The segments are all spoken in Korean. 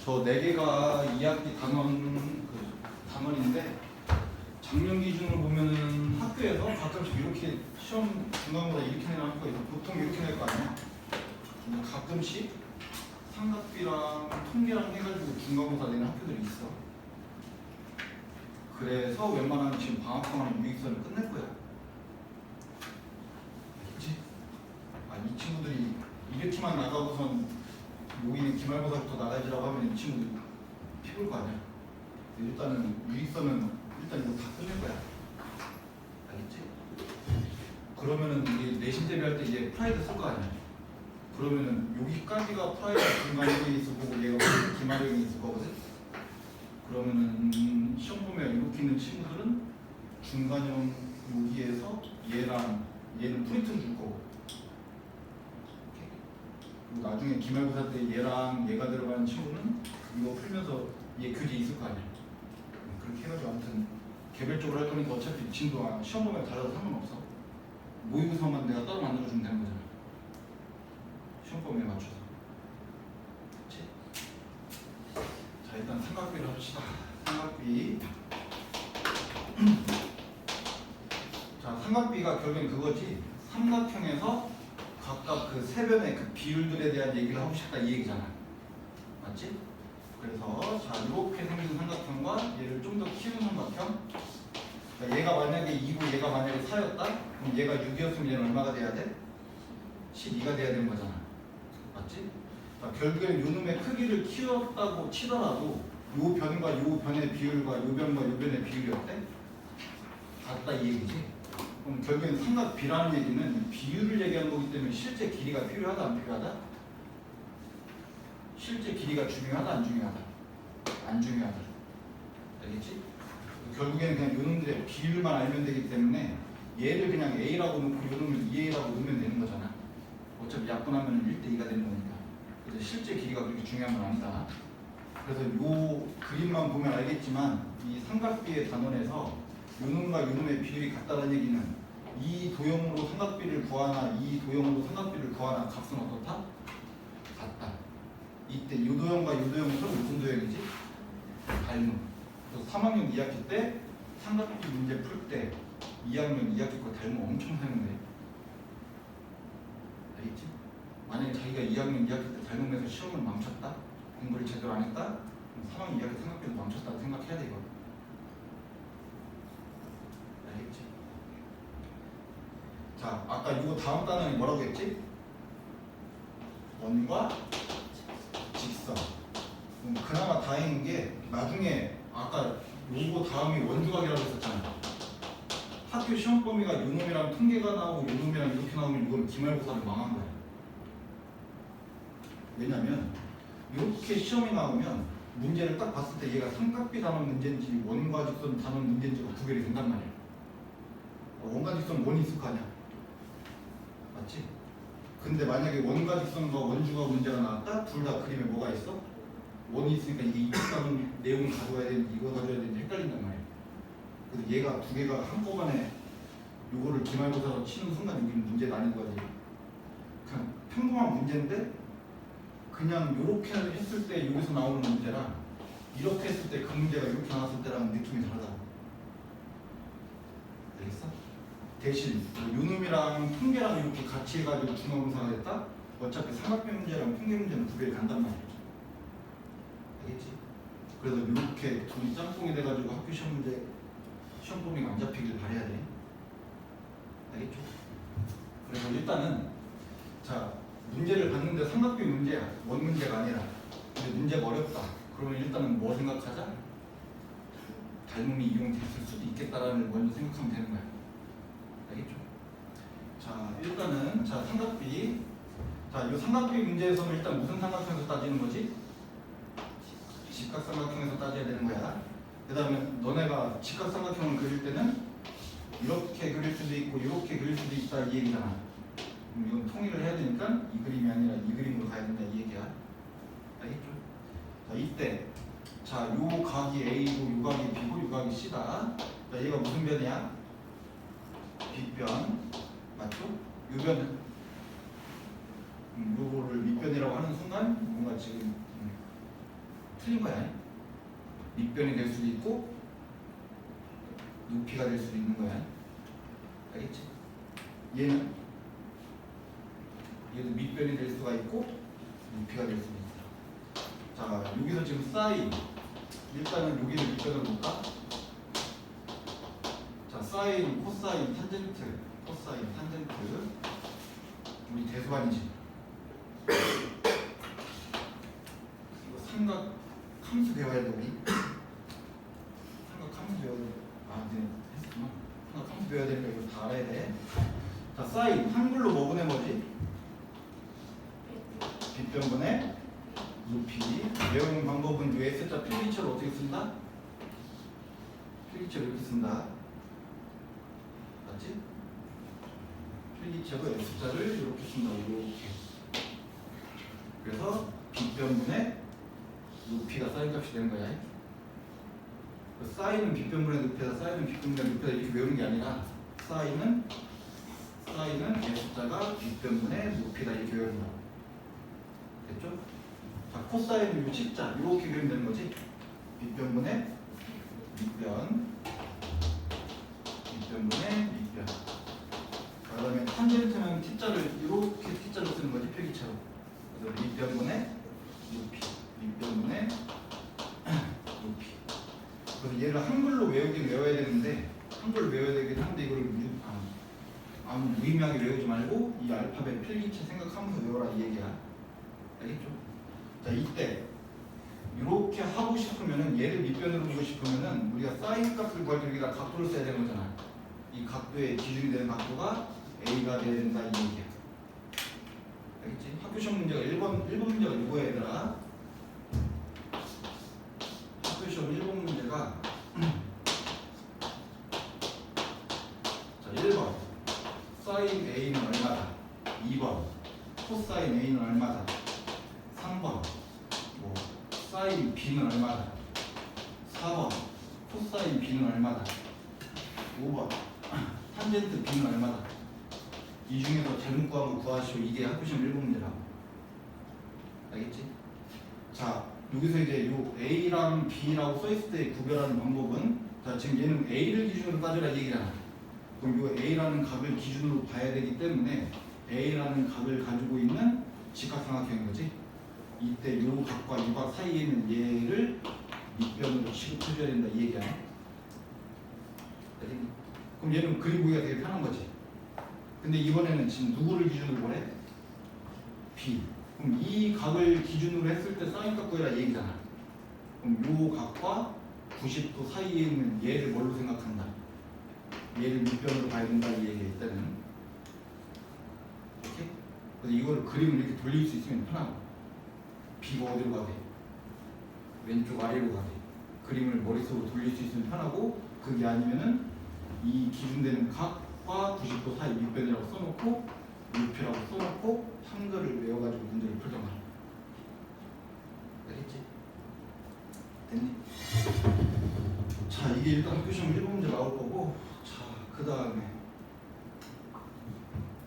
저 4개가 2학기 단원인데 작년 기준으로 보면은 학교에서 가끔씩 이렇게 시험 중간고사 이렇게 내는 학교가 있어. 보통 이렇게 낼 거 아니야? 근데 가끔씩 삼각비랑 통계랑 해가지고 중간고사 내는 학교들이 있어. 그래서 웬만하면 지금 방학 동안 유익선을 끝낼 거야. 그치? 이 친구들이 1회期만 나가고선 여기는 기말고사부터 나가지라고 하면 이 친구들 피곤할 거 아니야. 일단은 유익선은 일단 이거 다 끝낼 거야. 알겠지? 그러면은 우리 내신 대비할 때 이제 프라이드 쓸 거 아니야. 그러면은 여기까지가 프라이드 중간형이 있을 거고 얘가 기말형이 있을 거거든. 그러면은 시험 보면 이렇게 있는 친구들은 중간형 여기에서 얘는 프리트를 줄 거고, 그리고 나중에 기말고사 때 얘랑 얘가 들어가는 친구는 이거 풀면서 얘 교재 있을 거 아니야. 그렇게 해가지고 아무튼 개별적으로 할 거니까 어차피 진도가 시험 보면 달라도 상관없어. 모의고사만 내가 따로 만들어주면 되는 거잖아. 시험 범위에 맞춰서. 그치? 자, 일단 삼각비를 합시다. 삼각비. 자, 삼각비가 결국엔 그거지. 삼각형에서 각각 그 세 변의 그 비율들에 대한 얘기를 하고 싶다 이 얘기잖아. 맞지? 그래서 자, 이렇게 생긴 삼각형과 얘를 좀 더 키운 삼각형. 그러니까 얘가 만약에 2고 얘가 만약에 4였다? 그럼 얘가 6이었으면 얘는 얼마가 돼야 돼? 12가 돼야 되는 거잖아. 맞지? 그러니까 결국엔 요놈의 크기를 키웠다고 치더라도 요 변과 요 변의 비율과 요 변과 요 변의 비율이 어때? 같다 이 얘기지. 그럼 결국엔 삼각비라는 얘기는 비율을 얘기하는 거기 때문에 실제 길이가 필요하다 안 필요하다? 실제 길이가 중요하다 안 중요하다? 안 중요하다. 알겠지? 결국에는 그냥 요놈들의 비율만 알면 되기 때문에 얘를 그냥 A라고 놓고 요놈을 2A라고 놓으면 되는 거잖아. 어차피 약분하면 1대2가 되는 거니까. 그래서 실제 길이가 그렇게 중요한 건 아니다. 그래서 요 그림만 보면 알겠지만 이 삼각비의 단원에서 요놈과 요놈의 비율이 같다는 얘기는 이 도형으로 삼각비를 구하나 이 도형으로 삼각비를 구하나 값은 어떻다? 같다. 이때 요 도형과 요 도형은 서로 무슨 도형이지? 닮음. 그래서 3학년 2학기 때 삼각비 문제 풀 때 2학년 2학기 거 닮음 엄청 사용돼. 알겠지? 만약에 자기가 2학년 2학기 때 닮음에서 시험을 망쳤다? 공부를 제대로 안 했다? 그럼 3학년 2학기 삼각비도 망쳤다고 생각해야 돼 이거. 알겠지? 자, 아까 이거 다음 단원이 뭐라고 했지? 원과 직선. 그나마 다행인 게 나중에 아까 요거 다음이 원주각이라고 했었잖아. 학교 시험 범위가 요놈이랑 통계가 나오고 요놈이랑 이렇게 나오면 이건 기말고사를 망한 거야. 왜냐면 이렇게 시험이 나오면 문제를 딱 봤을 때 얘가 삼각비 단원 문제인지 원과 직선 단원 문제인지가 구별이 된단 말이야. 원과 직선 원이 있을 거 아니야. 맞지? 근데 만약에 원과 직선과 원주가 문제가 나왔다? 둘 다 그림에 뭐가 있어? 원이 있으니까 이게 이익하는 내용을 가져와야 되는지 이거 가져와야 되는지 헷갈린단 말이야. 그래서 얘가 두 개가 한꺼번에 요거를 기말고사로 치는 순간 여기는 문제 난이도가 돼. 그냥 평범한 문제인데 그냥 요렇게 했을 때 여기서 나오는 문제랑 이렇게 했을 때 그 문제가 이렇게 나왔을 때랑 느낌이 다르다고. 알겠어? 대신 요놈이랑 통계랑 이렇게 같이 해가지고 중간고사가 됐다? 어차피 삼각비 문제랑 통계 문제는 구별이 간단 말이야. 알겠지? 그래서 이렇게 둘이 짬뽕이 돼가지고 학교 시험 문제 시험 범위가 안 잡히길 바라야 돼. 알겠죠? 그래서 일단은 자 문제를 봤는데 삼각비 문제야. 원 문제가 아니라. 근데 문제가 어렵다. 그러면 일단은 뭐 생각하자? 닮음이 이용됐을 수도 있겠다라는 걸 먼저 생각하면 되는 거야. 알겠죠? 자 일단은 자 삼각비. 자 이 삼각비 문제에서는 일단 무슨 삼각형에서 따지는 거지? 직각삼각형에서 따져야 되는 거야. 그 다음에 너네가 직각삼각형을 그릴 때는 이렇게 그릴 수도 있고 이렇게 그릴 수도 있다 이 얘기잖아. 그럼 이건 통일을 해야 되니까 이 그림이 아니라 이 그림으로 가야 된다 이 얘기야. 알겠죠? 자 이때 자 요 각이 A고 요 각이 B고 요 각이 C다. 자 얘가 무슨 변이야? 빗변. 맞죠? 요 변은 요거를 밑변이라고 하는 순간 뭔가 지금 틀린 거야. 밑변이 될 수도 있고 높이가 될 수도 있는 거야. 알겠지? 얘는 얘도 밑변이 될 수가 있고 높이가 될 수도 있어. 자, 여기서 지금 사인 일단은 여기를 밑변을 볼까? 자, 사인, 코사인, 탄젠트, 코사인, 탄젠트. 우리 대수반이지. 이거 삼각 함수 배워야 돼 우리. 삼각 함수 배워야 돼. 아, 네, 했구나. 삼각 함수 배워야 되니까 이거 다 알아야 돼. 자, 사인 한글로 뭐분의 뭐지? 빗변분의 높이. 외우는 방법은 요 S자 필기체로 어떻게 쓴다? 필기체로 이렇게 쓴다. 맞지? 필기체로 S자를 이렇게 쓴다. 이렇게. 그래서 빗변분의 높이가 사인 값이 되는 거야. 사인은 빗변분의 높이다, 사인은 빗변분의 높이다 이렇게 외우는 게 아니라 사인은 S자가 빗변분의 높이다 이렇게 외운다. 됐죠? 자, 코사인은 이 C자 이렇게 그리면 되는 거지. 밑변분의 밑변, 밑변분의 밑변. 그 다음에 탄젠트는 T자를 이렇게 T자로 쓰는 거지, 필기체로. 그래서 밑변분의 높이, 밑변분의 높이. 그래서 얘를 한글로 외우긴 외워야 되는데, 한글로 외워야 되긴 한데 이걸 아무 무의미하게 외우지 말고 이 알파벳 필기체 생각하면서 외워라 이 얘기야. 알겠죠? 자, 이때 이렇게 하고 싶으면은 얘를 밑변으로 보고 싶으면은 우리가 사인 값을 구할 때 여기다 각도를 써야 되는 거잖아. 이 각도의 기준이 되는 각도가 A가 돼야 된다 이 얘기야. 알겠지? 학교 시험 문제가 1번 문제가 이거야 얘들아. 학교 시험 1번 문제가 자, 1번 사인 A는 얼마다? 2번 코사인 A는 얼마다? 3번 뭐 사인 B는 얼마다? 4번 코사인 B는 얼마다? 5번 탄젠트 B는 얼마다? 이 중에서 잘못 구한 거 구하시오. 이게 학교시험 1번 문제라고. 알겠지? 자, 여기서 이제 요 A랑 B라고 써있을 때 구별하는 방법은 자, 지금 얘는 A를 기준으로 따져라 이 얘기잖아. 그럼 요 A라는 값을 기준으로 봐야 되기 때문에 A라는 값을 가지고 있는 직각삼각형인 거지. 이때 요 값과 이 값 사이에 있는 얘를 밑변으로 취급해줘야 된다 이 얘기야. 그럼 얘는 그림 보기가 되게 편한 거지. 근데 이번에는 지금 누구를 기준으로 보래? B. 그럼 이 값을 기준으로 했을 때 사인 값 구해라 이 얘기잖아. 그럼 요 값과 90도 사이에 있는 얘를 뭘로 생각한다? 얘를 밑변으로 봐야 된다 이 얘기야 일단은. 오케이? 그래서 이거를 그림을 이렇게 돌릴 수 있으면 편하고 B가 어디로 가게? 왼쪽 아래로 가게. 그림을 머릿속으로 돌릴 수 있으면 편하고 그게 아니면은 이 기준되는 각과 90도 사이 밑변이라고 써놓고 높이라고 써놓고 한글을 외워가지고 문제를 풀던가. 알겠지? 됐니? 자, 이게 일단 학교 시험 1번 문제 나올 거고 자, 그 다음에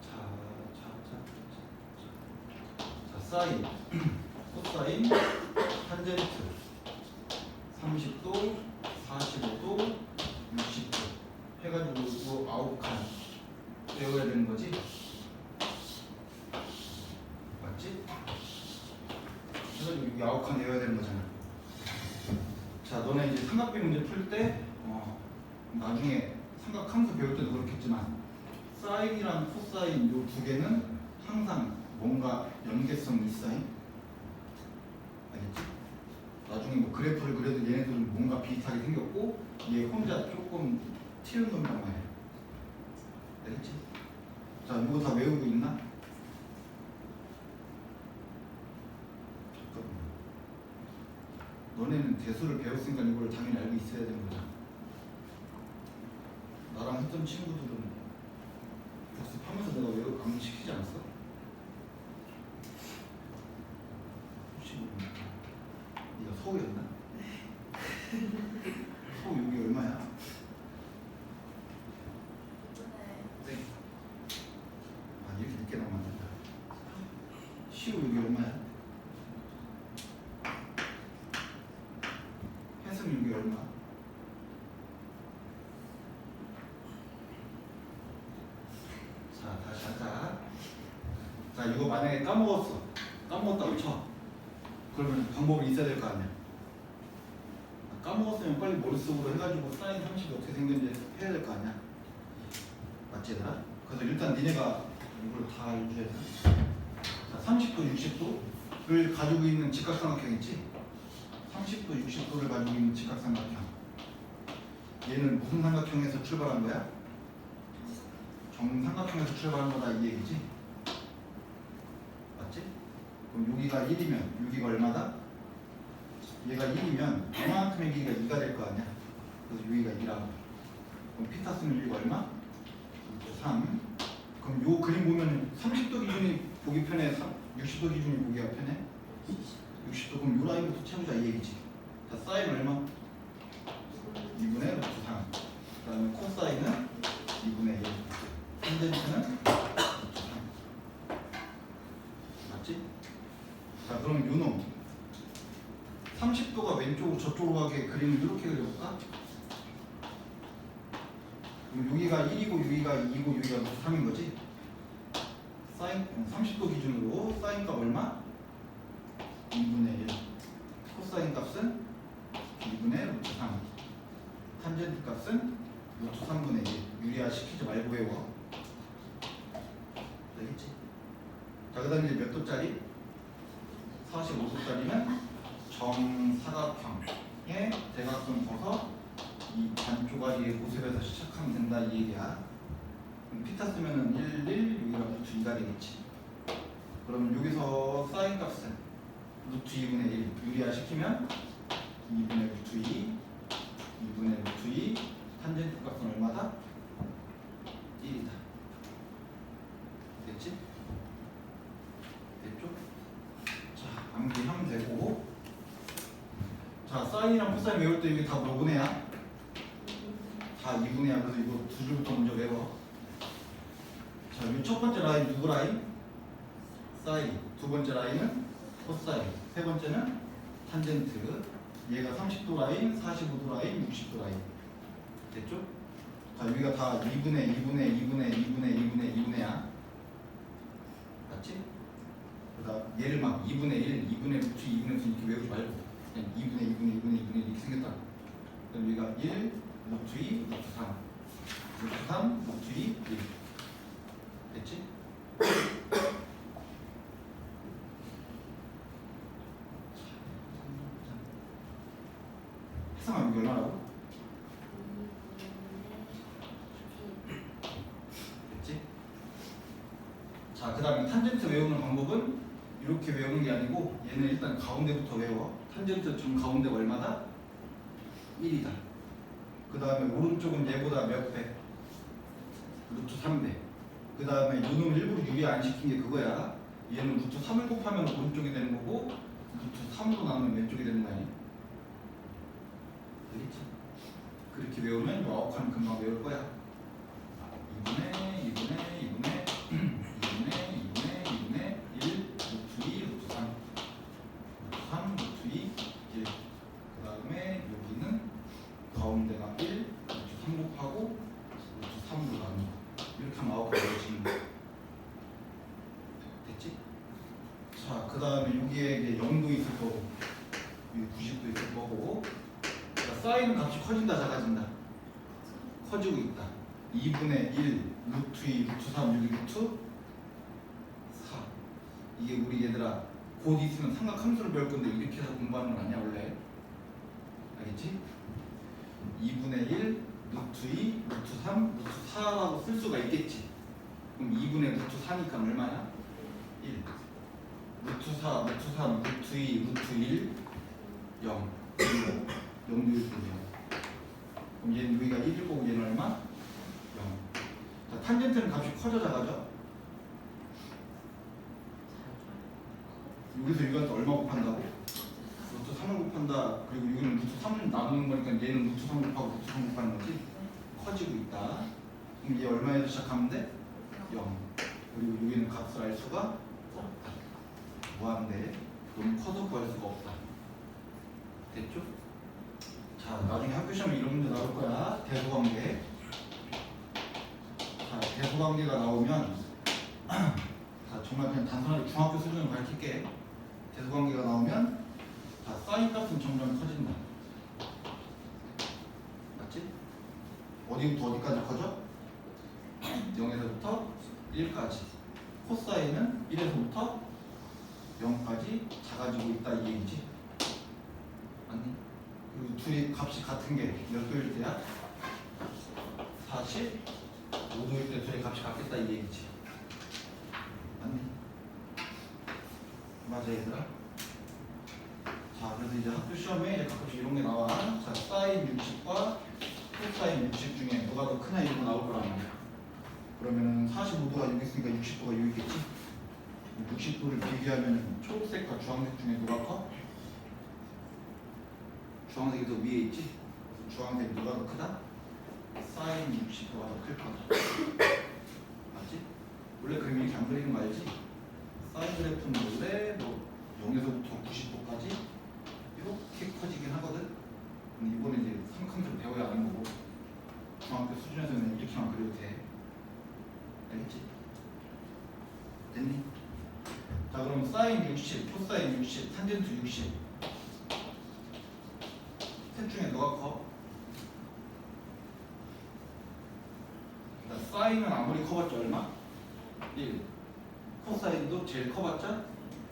자, 사인 코사인 탄젠트 30도 45도 60도 해가지고 뭐 9칸 외워야 되는 거지. 맞지? 해가지고 여기 9칸 외워야 되는 거잖아. 자, 너네 이제 삼각비 문제 풀 때 나중에 삼각함수 배울 때도 그렇겠지만 사인이랑 코사인 요 두 개는 항상 뭔가 연계성이 있어요. 알겠지? 나중에 뭐 그래프를 그려도 얘네들은 뭔가 비슷하게 생겼고 얘 혼자 조금 튀는 놈이란 말이야. 알겠지? 자, 이거 다 외우고 있나? 잠깐만. 너네는 대수를 배웠으니까 이걸 당연히 알고 있어야 되는 거잖아. 나랑 했던 친구들은 복습하면서 내가 외우고 강의 시키지 않았어? 혹시 모르니까. 네가 서우였나? 서우 여기 얼마야? 네. 아, 이렇게 늦게 나오면 안 된다. 시우 여기 얼마야? 했으면 이게 얼마? 자, 다시 하자. 자, 이거 만약에 까먹었다고 쳐. 그러면 방법이 있어야 될 거 아니야. 까먹었으면 빨리 머릿속으로 해가지고 사인 30이 어떻게 생겼는지 해야 될 거 아니야. 맞지 얘들아? 그래서 일단 니네가 이걸 다 알려줘야 돼. 자, 30도, 60도를 가지고 있는 직각삼각형 있지? 30도, 60도를 가지고 있는 직각삼각형. 얘는 무슨 삼각형에서 출발한 거야? 정삼각형에서 출발한 거다 이 얘기지? 맞지? 그럼 여기가 1이면 여기가 얼마다? 얘가 1이면 이만큼의 길이가 2가 될 거 아니야? 그래서 여기가 2라고. 그럼 피타 쓰면 여기가 얼마? 3. 그럼 요 그림 보면 30도 기준이 보기 편해? 60도 기준이 보기가 편해? 60도. 그럼 요 라인부터 채우자 이 얘기지. 자, 사인 얼마? 2분의 루트 3. 그 다음에 코사인은 2분의 1. 탄젠트는 루트 3. 맞지? 자, 그럼 요놈 30도가 왼쪽으로 저쪽으로 가게 그림을 이렇게 그려볼까? 그럼 여기가 1이고 여기가 2이고 여기가 루트 3인 거지? 사인 30도 기준으로 사인 값 얼마? 2분의 1. 코사인 값은 2분의 루트 3. 탄젠트 값은 루트 3분의 1. 유리화 시키지 말고 외워. 되겠지? 자, 그 다음에 이제 몇 도짜리? 45도짜리는 정사각형의 대각선 써서 이 반쪽짜리의 모습에서 시작하면 된다 이 얘기야. 그럼 피타 쓰면은 1, 여기가 루트 2가 되겠지. 그러면 여기서 사인 값은 루트 2분의 1 유리화 시키면 2분의 루트 2, 2분의 루트 2, 탄젠트 값은 얼마다? 1이다. 됐지? 됐죠? 자, 암기하면 되고. 자, 사인이랑 코사인 외울 때 이게 다 몇 분의야? 다 2분의야. 그래서 이거 두 줄부터 먼저 외워. 자, 이 첫 번째 라인 누구 라인? 사인. 두 번째 라인은 코사인. 세 번째는 탄젠트. 얘가 30도 라인, 45도 라인, 60도 라인. 됐죠? 자, 여기가 다 2분의 2분의 2분의 2분의 2분의 2분의야. 맞지? 그다음 얘를 막 2분의 1, 2분의 루트 2분의 루트 이렇게 외우지 말고 그냥 2분의 2분의 2분의 2분의 이렇게 생겼다. 그럼 여기가 1, 루트 2, 루트 3, 루트 3, 루트 2, 1. 됐지? 해상하면 이게 얼마라고? 됐지? 자, 그 다음에 탄젠트 외우는 방법은 이렇게 외우는 게 아니고 얘는 일단 가운데부터 외워. 탄젠트 정 가운데가 얼마다? 1이다. 그 다음에 오른쪽은 얘보다 몇 배? 루트 3배. 그 다음에 요놈 일부러 유리 안 시킨 게 그거야. 얘는 루트 3을 곱하면 오른쪽이 되는 거고 루트 3으로 나누면 왼쪽이 되는 거 아니야? 알겠지? 그렇게 외우면 뭐 아홉칸 금방 외울 거야. 2분의 2분의 2분의 2분의 2분의 2분의 1 루트 2 루트 3 루트 3 루트 2 1. 그 다음에 여기는 가운데가 1 루트 3 곱하고 루트 3으로 나누는 거. 이렇게 하면 9칸 외워지는 거. 됐지? 자, 그 다음에 여기에 이제 0도 있을 거고 여기 90도 있을 거고. 사인은 값이 커진다 작아진다? 커지고 있다. 2분의 1 루트 2 루트 3 여기 루트 4. 이게 우리 얘들아 곧 있으면 삼각함수를 배울 건데 이렇게 해서 공부하는 건 아니야 원래. 알겠지? 2분의 1 루트 2 루트 3 루트 4라고 쓸 수가 있겠지. 그럼 2분의 루트 4니까 얼마야? 1. 루트 4 루트 3 루트 2 루트 1 0. 0도 1 그럼 얘는 여기가 1일 거고 얘는 얼마? 0. 자, 탄젠트는 값이 커져 작아져? 여기서 여기한테 얼마 곱한다고? 루트 3을 곱한다. 그리고 여기는 루트 3을 나누는 거니까 얘는 루트 3 곱하고 루트 3 곱하는 거지? 커지고 있다. 그럼 얘 얼마에서 시작하면 돼? 0. 그리고 여기는 값을 알 수가 없다. 무한대. 너무 커서 구할 수가 없다. 됐죠? 자, 나중에 학교 시험에 이런 문제 나올 거야. 대소관계. 자, 대소관계가 나오면 자, 정말 그냥 단순하게 중학교 수준으로 밝힐게. 대소관계가 나오면 자, 사인 값은 점점 커진다. 맞지? 어디부터 어디까지 커져? 0에서부터 1까지. 코사인은 1에서부터 0까지 작아지고 있다 이 얘기지. 맞니? 그리고 둘이 값이 같은 게 몇 도일 때야? 45도일 때 둘이 값이 같겠다 이 얘기지. 맞니? 맞아 얘들아? 자, 그래서 이제 학교 시험에 이제 가끔씩 이런 게 나와. 자, 사인 60과 코사인 60 중에 누가 더 크냐 이런 거 나올 거란 말이야. 그러면은 45도가 여기 있으니까 60도가 여기 있겠지? 60도를 비교하면 초록색과 주황색 중에 누가 커? 주황색이 더 위에 있지? 주황색 누가 더 크다? 사인 60도가 더 클 거다. 맞지? 원래 그림이 이렇게 안 그리는 거 알지? 사인 그래프는 원래 뭐 0에서부터 90도까지 이렇게 커지긴 하거든? 근데 이번에 이제 삼칸으로 배워야 하는 거고 중학교 수준에서는 이렇게만 그려도 돼. 알겠지? 됐니? 자, 그럼 사인 60, 코사인 60, 탄젠트 60 셋 중에 누가 커? 자, 사인은 아무리 커봤자 얼마? 1. 코사인도 제일 커봤자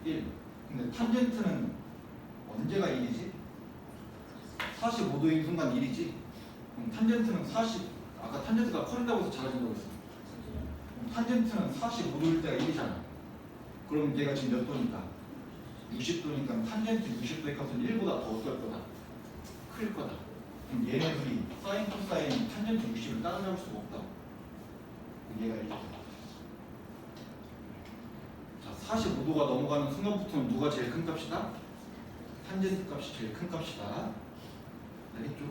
1. 근데 탄젠트는 언제가 1이지? 45도인 순간 1이지? 그럼 탄젠트는 40, 아까 탄젠트가 커진다고 해서 작아진다고 했어. 탄젠트는 45도일 때가 1이잖아. 그럼 얘가 지금 몇 도니까? 60도니까 탄젠트 60도의 값은 1보다 더 어떨 거다? 클 거다. 그럼 얘네들이 사인, 코사인, 탄젠트 60을 따라잡을 수가 없다. 얘가 1이다. 자, 45도가 넘어가는 순간부터는 누가 제일 큰 값이다? 탄젠트 값이 제일 큰 값이다. 알겠죠?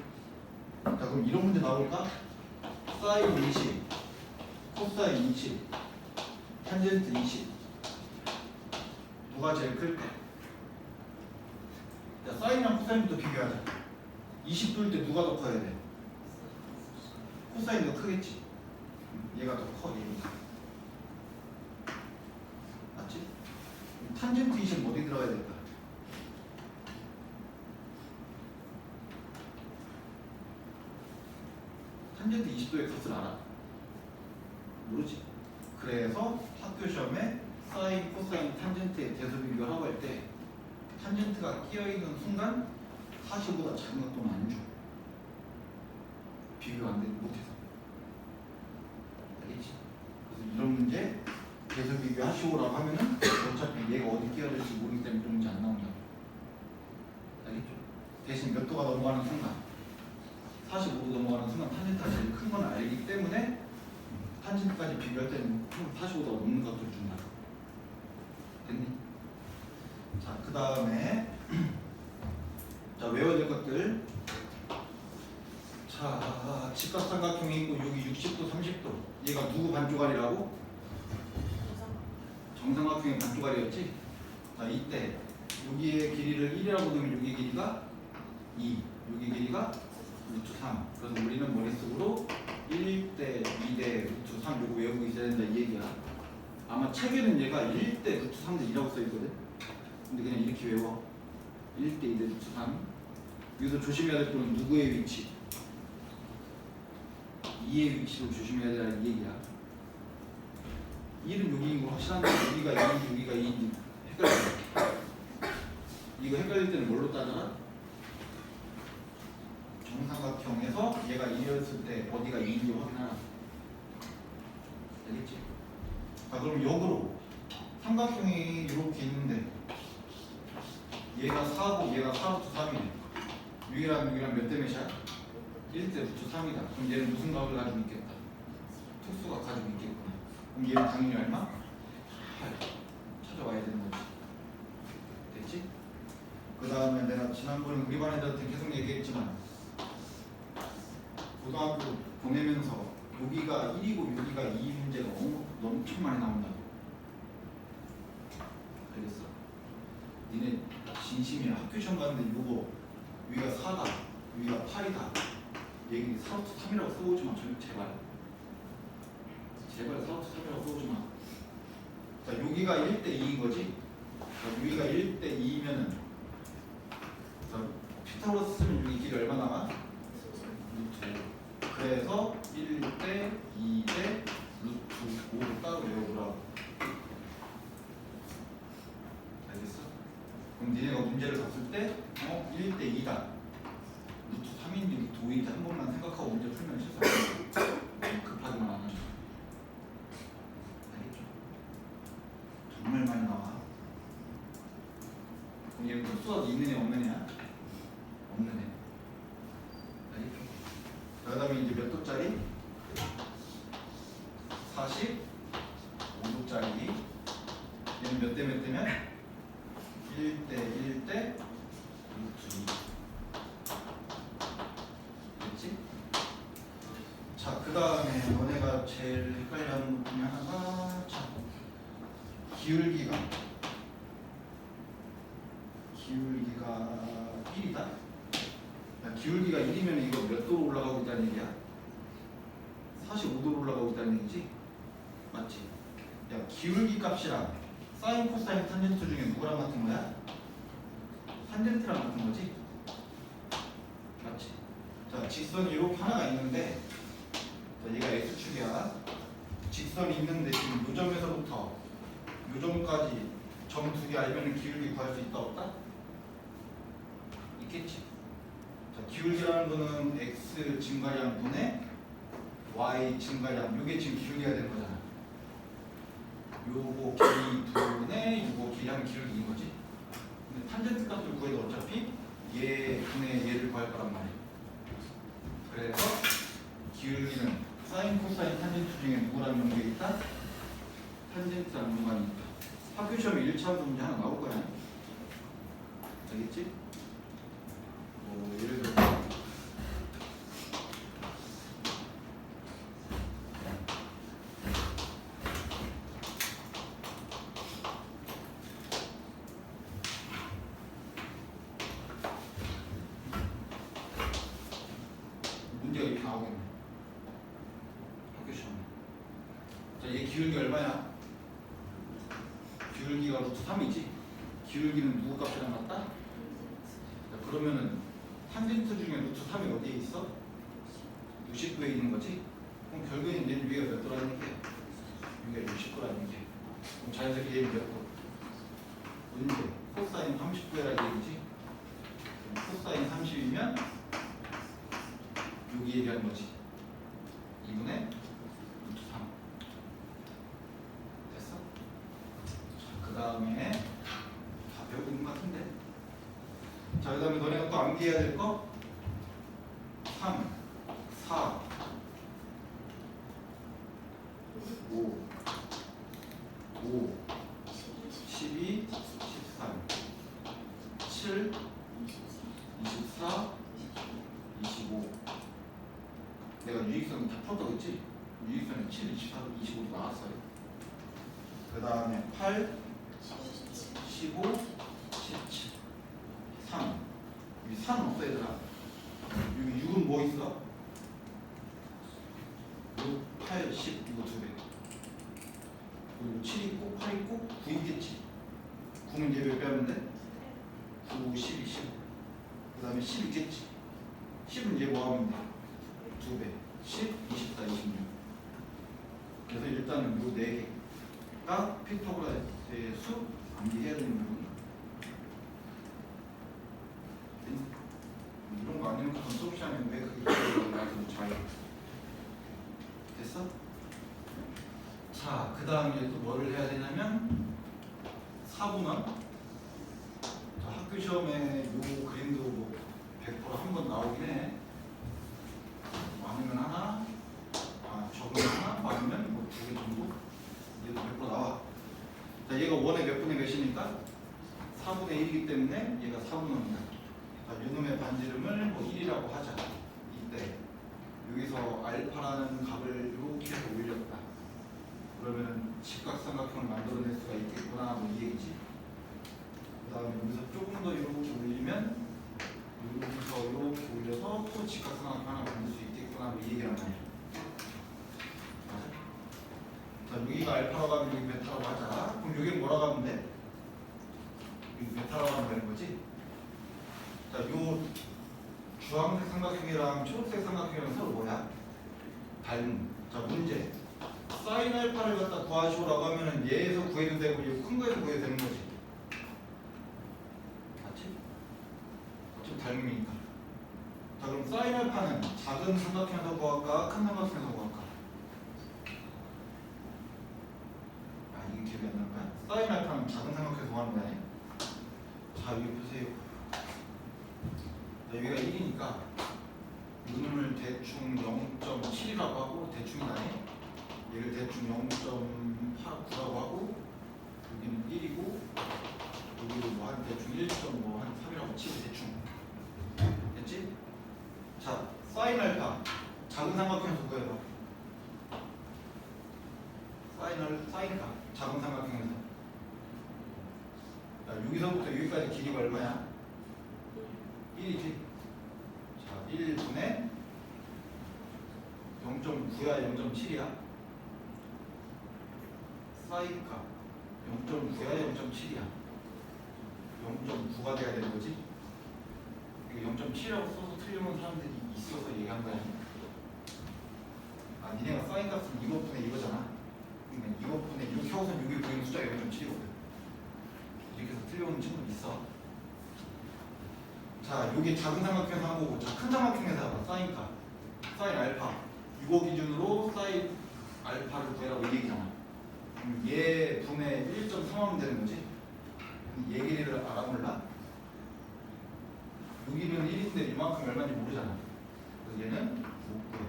자, 그럼 이런 문제 나올까? 사인 20, 코사인 20, 탄젠트 20 누가 제일 클까? 자, 사인이랑 코사인부터 비교하자. 20도일 때 누가 더 커야 돼? 코사인이 더 크겠지? 얘가 더 커, 얘가. 맞지? 탄젠트 20은 어디 들어가야 될까? 탄젠트 20도의 값을 알아? 모르지? 그래서 학교 시험에 사인, 코사인, 탄젠트의 대소 비교를 하고 할 때 탄젠트가 끼어있는 순간 40보다 작은 것도는 안 줘. 비교가 안 되는 못해서. 알겠지? 그래서 이런 문제 대소 비교 하시오라고 하면은 어차피 얘가 어디 끼어들지 모르기 때문에 이런 문제 안 나온다. 알겠죠? 대신 몇 도가 넘어가는 순간 45도 넘어가는 순간 탄젠트가 제일 큰 건 알기 때문에 탄젠트까지 비교할 때는 45도가 넘는 것들을 준다. 됐니? 자, 그 다음에 자, 외워야 될 것들. 자, 직각삼각형이 있고 여기 60도, 30도. 얘가 누구 반쪽알이라고? 정삼각형의 반쪽알이었지? 자, 이때 여기의 길이를 1이라고 두면 여기 길이가 2, 여기 길이가 루트 3. 그래서 우리는 머릿속으로 1대 2대 루트 3 요거 외우고 있어야 된다 이 얘기야. 아마 책에는 얘가 1대 루트 3대 2라고 써있거든. 근데 그냥 이렇게 외워. 1대 2대 루트 3. 여기서 조심해야 될 거는 누구의 위치? 2의 위치도 조심해야 되는 얘기야. 1은 여기인 거 확실한데 여기가 2인지 여기가 2인지 헷갈려. 이거 헷갈릴 때는 뭘로 따져라? 정삼각형에서 얘가 1이었을 때 어디가 2인지 확인하라. 알겠지? 자, 그럼 역으로 삼각형이 이렇게 있는데 얘가 4고 얘가 4 루트 3이네. 6이랑 몇 대 몇이야? 1대 루트 3이다. 그럼 얘는 무슨 값을 가지고 있겠다? 특수가 가지고 있겠구나. 그럼 얘는 당연히 얼마? 8. 찾아와야 되는 거지. 됐지? 그 다음에 내가 지난번에 우리 반 애들한테 계속 얘기했지만 고등학교 보내면서 여기가 1이고 여기가 2 문제가 엄청 많이 나온다. 알겠어? 니네 진심이야. 학교 시험 가는데 요거 여기가 4다, 여기가 X가 8이다. 얘기 4루트 3이라고 써오지 마. 제발. 제발 4루트 3이라고 써오지 마. 자, 여기가 1대 2인 거지. 자, 여기가 1대 2면은 자, 피타고라스 쓰면 여기 길이 얼마 나와? 루트 5. 그래서 1대 2대 루트 5를 따로 외워보라고. 알겠어? 그럼 니네가 문제를 봤을 때 1대 2다. 루트 3인지 루트 5인지 한 번만 생각하고 문제 풀면 실수 안 돼. 급하게만 안 하면. 알겠죠? 정말 많이 나와. 그럼 얘 흡수가 있는 애 없는 애야? 없는 애. 알겠죠? 그 다음에 이제 몇 도짜리? 45도짜리. 얘는 몇 대 몇 대면? 1대 1대 루트 2. 됐지? 자, 그 다음에 너네가 제일 헷갈려하는 것 중에 하나가 자, 기울기가 1이다. 야, 기울기가 1이면 이거 몇 도로 올라가고 있다는 얘기야? 45도로 올라가고 있다는 얘기지? 맞지? 야, 기울기 값이랑 사인, 코사인, 탄젠트 중에 누구랑 같은 거야? 탄젠트랑 같은 거지? 맞지? 자, 직선이 이렇게 하나가 있는데 자, 얘가 X축이야. 직선이 있는데 지금 요 점에서부터 요 점까지 점 두 개 알면 기울기 구할 수 있다 없다? 있겠지. 자, 기울기라는 거는 X 증가량 분의 Y 증가량. 요게 지금 기울기가 되는 거잖아. 요거 길이 분의 요거 길이 하면 기울기인 거지. 근데 탄젠트 값을 구해도 어차피 얘 분의 얘를 구할 거란 말이야. 그래서 기울기는 사인, 코사인, 탄젠트 중에 누구랑 연결이 있다? 탄젠트랑 연관이 있다. 학교 시험에 1차원도 문제 하나 나올 거야. 알겠지? 뭐 예를 들어 문제가 이렇게 나오겠네. 학교 시험에. 자, 얘 기울기 얼마야? 기울기가 루트 3이지? 기울기는 누구 값이랑 같다? 자, 그러면은 탄젠트 중에 루트 3이 어디에 있어? 60도에 있는 거지? 그럼 결국엔 얘는 위가 몇 도라는 얘기야? 위가 60도라는 얘기야. 그럼 자연스럽게 얘는 몇 도? 문제 코사인 30도라는 얘기지? 그럼 코사인 30이면 여기 얘기하는 거지. 2분의 루트 3. 됐어? 자, 그 다음에 다 배우고 있는 것 같은데. 자, 그 다음에 너네가 또 암기해야 될 거? 3, 4, 5, 12, 13, 7, 24, 25. 내가 유익선 다 풀었다고 했지? 유익선에 7, 24, 25도 나왔어요. 그 다음에 8, 15, 17, 3. 여기 3 없어 얘들아. 여기 6은 뭐 있어? 6, 8, 10 이거 두 배. 그리고 7 있고 8 있고 9 있겠지. 9는 얘 몇 배 하면 돼? 9, 12, 15. 그 다음에 10 있겠지. 10은 얘 뭐 하면 돼? 두 배. 10, 24, 26. 그래서 일단은 요 4개가 피타고라스의 수 암기해야 되는 부분. 이런 거 아니면 그건 수업 시간에 왜 그게 나도 잘 됐어? 자, 그 다음 이제 또 뭐를 해야 되냐면 4분원. 자, 학교 시험에 요 그림도 뭐 100% 한 번 나오긴 해. 많으면 하나, 적으면 하나, 많으면 뭐 2개 정도? 얘도 100% 나와. 자, 얘가 원의 몇 분의 몇이니까 4분의 1이기 때문에 얘가 4분원이다. 자, 요놈의 반지름을 뭐 1이라고 하자. 이때 여기서 알파라는 값을 이렇게 해서 올렸다. 그러면 직각삼각형을 만들어낼 수가 있겠구나, 뭐 이 얘기지. 그 다음에 여기서 조금 더 이렇게 올리면 여기서 이렇게 올려서 코드 직각삼각형 하나 만들 수 있겠구나 뭐 이 얘기란 말이야. 맞아? 자 여기가 알파라고 하면 여기 베타라고 하자. 그럼 여기는 뭐라고 하면 돼? 여기 베타라고 하면 되는 거지? 자 요 주황색 삼각형이랑 초록색 삼각형이랑 서로 뭐야? 닮은. 자 문제. 사인 알파를 갖다 구하시오라고 하면은 얘에서 구해도 되고 이 큰 거에서 구해도 되는 거지. 맞지? 어차피 닮음이니까. 자 그럼 사인 알파는 작은 삼각형에서 구할까? 큰 삼각형에서 구할까? 아 이게 기억이 안 나는 거야? 사인 알파는 작은 삼각형에서 구하는 거 아니야? 자 여기 보세요. 자, 여기가 1이니까 이놈을 대충 0.7이라고 하고 대충이 나네. 얘를 대충 0.9라고 하고 여기는 1이고 여기도 뭐 한 대충 1.뭐 한 3이라고 치고 대충 됐지? 자 사인 알파 작은 삼각형에서 구해봐. 사인가 작은 삼각형에서. 자 여기서부터 여기까지 길이가 얼마야? 1이지. 자 1분의 0.9야 0.7이야? 사이가 0.9야 0.7이야? 0.9가 돼야 되는 거지? 이거 0.7이라고 써서 틀려놓은 사람들이 있어서 얘기한 거야. 아 니네가 사인 값은 이것분의 이거잖아. 그러니까 이것분의 이렇게 하고선 여기 보이는 숫자가 0.7이거든. 이렇게 해서 틀려오는 친구도 있어. 자 여기 작은 삼각형에서 한 거고 자 큰 삼각형에서 해봐. 사인 값 사인 알파 이거 기준으로 사인 알파를 구해라고 이 얘기잖아. 얘 분의 1.3 하면 되는 거지? 얘 길이를 알아 몰라? 여기는 1인데 이만큼 얼마인지 모르잖아. 그래서 얘는 못 구해.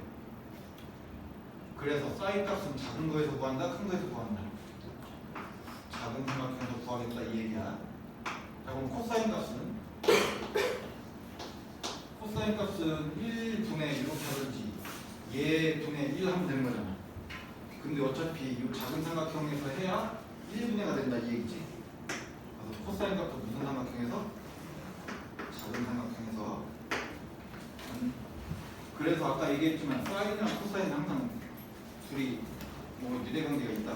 그래서 사인 값은 작은 거에서 구한다? 큰 거에서 구한다? 작은 삼각형에서 구하겠다 이 얘기야. 자 그럼 코사인 값은? 코사인 값은 1분의 이렇게 하든지 얘 분의 1 하면 되는 거잖아. 근데 어차피 이 작은 삼각형에서 해야 1분의가 된다 이 얘기지. 그래서 코사인 값도 무슨 삼각형에서? 작은 삼각형에서. 그래서 아까 얘기했지만 사인이랑 코사인은 항상 둘이 뭐 유대관계가 있다.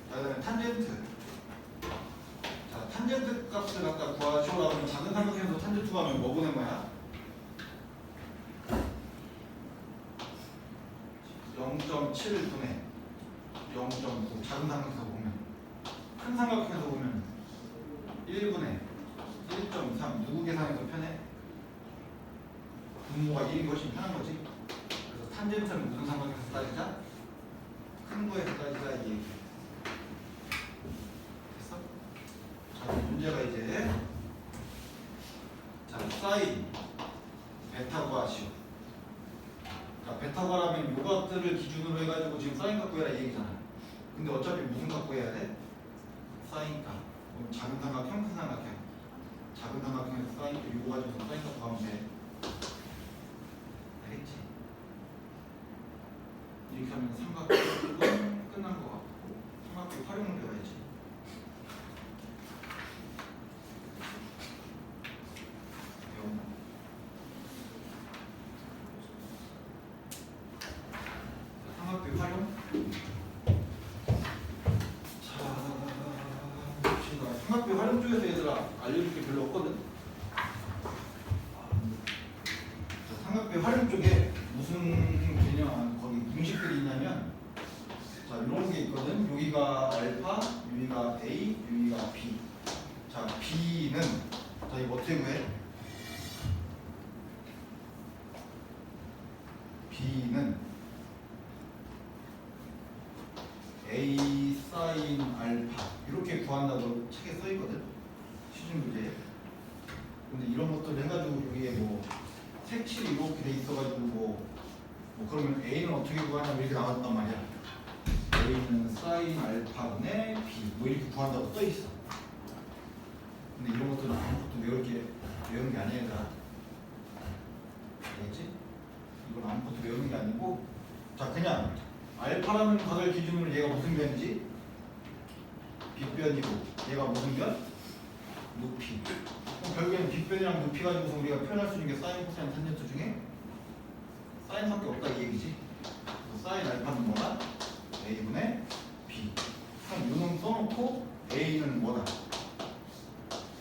자 그다음에 탄젠트. 자 탄젠트 값을 갖다 구하시오라고 하면 작은 삼각형에서 탄젠트 구하면 뭐 보낸 거야? 0.7분의 0.9 작은 삼각형에서 보면 큰 삼각형에서 보면 1분의 1.3 누구 계산이 더 편해? 분모가 1인 것이 편한 거지. 그래서 탄젠트는 무슨 삼각형에서 따지자? 큰 거에서 따지자 이 얘기. 됐어? 자 문제가 이제 자 사인 베타 구하시오. 베타 구하라면 요것들을 기준으로 해가지고 지금 사인 값 구해라 이 얘기잖아. 근데 어차피 무슨 값 구해야 돼? 사인 값. 그럼 작은 삼각형, 큰 삼각형. 작은 삼각형에서 사인 값 요거 가지고 사인 값 구하면 돼. 알겠지? 이렇게 하면 삼각형은 끝난 거 같고 삼각형 활용을 배워야지. 배웠나? 삼각형 활용? 자, 봅시다. 삼각형 활용 쪽에서 얘들아 알려줄 게 별로 없거든. 자, 삼각형 활용 쪽에 무슨 개념, 거기 공식들이 있냐면, 자, 이런 게 있거든. 여기가 알파, 여기가 A, 여기가 B. 자, B는, 자, 이거 어떻게 구해? B는 A 사인 알파 이렇게 구한다고 책에 써 있거든. 시중 문제. 근데 이런 것들 해가지고 여기에 뭐 색칠이 이렇게 돼 있어가지고 뭐 그러면 A는 어떻게 구하냐 이렇게 나왔단 말이야. A는 사인 알파분의 B 뭐 이렇게 구한다고 써 있어. 근데 이런 것들은 아무것도 외우는 게 아니야 얘들아. 알겠지? 이건 아무것도 외우는 게 아니고 자 그냥 알파라는 각을 기준으로 얘가 무슨 변이지? 빗변이고 얘가 무슨 변? 높이. 그럼 결국에는 빗변이랑 높이 가지고서 우리가 표현할 수 있는 게 사인, 코사인, 탄젠트 중에 사인밖에 없다 이 얘기지. 사인 알파는 뭐다? A분의 B. 그럼 요놈 써놓고 A는 뭐다?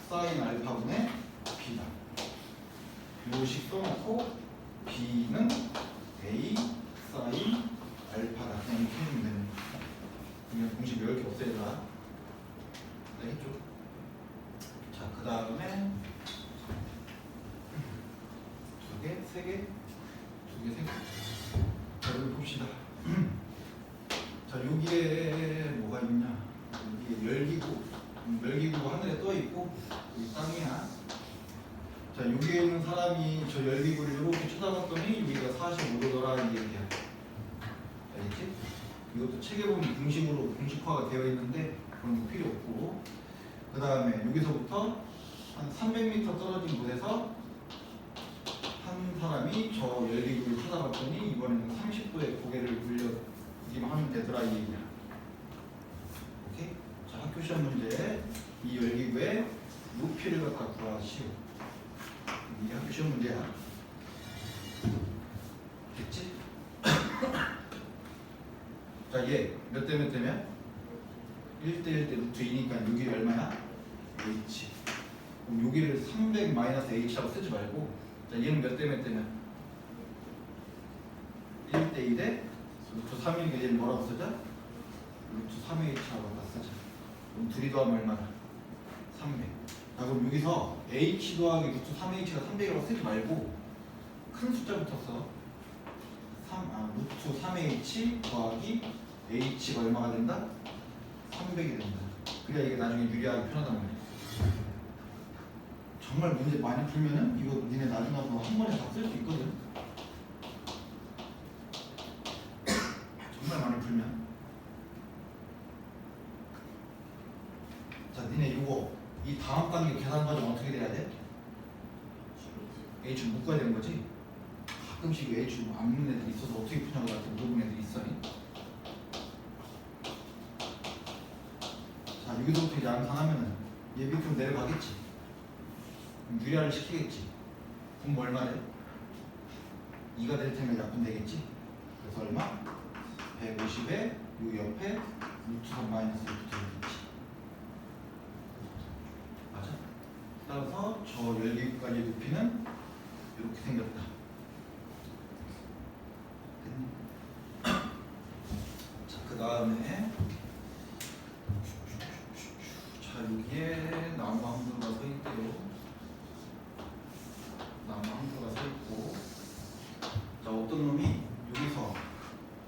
사인 알파분의 B다. 요식 써놓고 B는 A 사인 알파다. 그냥 이렇게 해주면 되는 거야. 그냥 공식 외울 게 없어야 되나? 알겠죠? 자, 그 다음에 두 개, 세 개, 두 개, 세 개. 자, 여기 봅시다. 자, 여기에 뭐가 있냐? 여기에 열기구 하늘에 떠 있고 여기 땅이야. 자, 여기에 있는 사람이 저 열기구를 이렇게 쳐다봤더니 여기가 45도더라 이 얘기야. 알겠지? 이것도 책에 보면 공식으로 공식화가 되어 있는데 그런 거 필요 없고. 그 다음에 여기서부터 한 300m 떨어진 곳에서 한 사람이 저 열기구를 쳐다봤더니 이번에는 30도의 고개를 돌리기만 하면 되더라 이 얘기야. 오케이? 자, 학교 시험 문제 이 열기구의 높이를 갖다 구하시오. 이게 학교 시험 문제야. 됐지? 자, 얘 몇 대 몇 대면? 1대 1대 루트 2니까 여기 얼마야? h. 그럼 여기를 300 마이너스 h라고 쓰지 말고, 자, 얘는 몇 대 몇 대면? 1대 2대 루트 3이니까 얘는 뭐라고 쓰자? 루트 3h라고 갖다 쓰자. 그럼 둘이 더하면 얼마나? 300. 자, 그럼 여기서 h 더하기 루트 3h가 300이라고 쓰지 말고 큰 숫자부터 써. 루트 3h 더하기 h가 얼마가 된다? 300이 된다. 그래야 이게 나중에 유리하게 편하단 말이야. 정말 문제 많이 풀면은 이거 니네 나중에 한 번에 다 쓸 수 있거든. 정말 많이 풀면. 자, 니네 이거 이 다음 단계 계산 과정 어떻게 돼야 돼? H 묶어야 되는 거지? 가끔씩 H 안 묶는 애들이 있어서 어떻게 푸냐고 나한테 물어보는 애들이 있어. 자, 여기서부터 이제 암산하면은 얘 밑으로 내려가겠지. 그럼 유리화를 시키겠지. 그럼 뭐 얼마 돼? 2가 될 테면 약분 되겠지? 그래서 얼마? 150에 요 옆에 루트 3 마이너스 루트 2겠지. 맞아? 따라서 저 열기구까지의 높이는 이렇게 생겼다. 자, 그 다음에 자, 여기에 나무 한 그루가 서 있대요. 나무 한 그루가 서 있고, 자, 어떤 놈이 여기서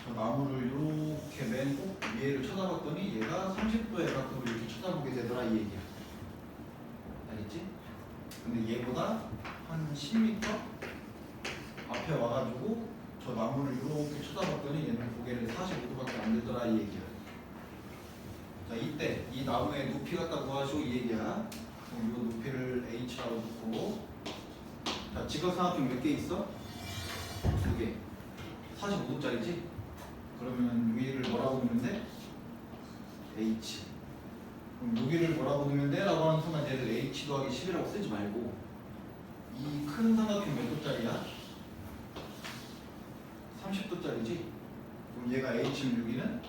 저 나무를 이렇게 맨 꼭 위에를 쳐다봤더니 얘가 30도에 가까이 이렇게 쳐다보게 되더라 이 얘기야. 알겠지? 근데 얘보다 한 10m 앞에 와가지고 저 나무를 이렇게 쳐다봤더니 얘는 고개를 45도밖에 안 되더라 이 얘기야. 자, 이때 이 나무의 높이 갖다 구하시오 이 얘기야. 그럼 이거 높이를 h라고 놓고, 자, 직각삼각형 몇 개 있어? 2개. 45도짜리지? 그러면 위를 뭐라고 놓으면 돼? h. 그럼 여기를 뭐라고 놓으면 돼? 라고 하는 순간 얘를 h 더하기 10이라고 쓰지 말고 이 큰 삼각형 몇 도짜리야? 30도짜리지? 그럼 얘가 h면 여기는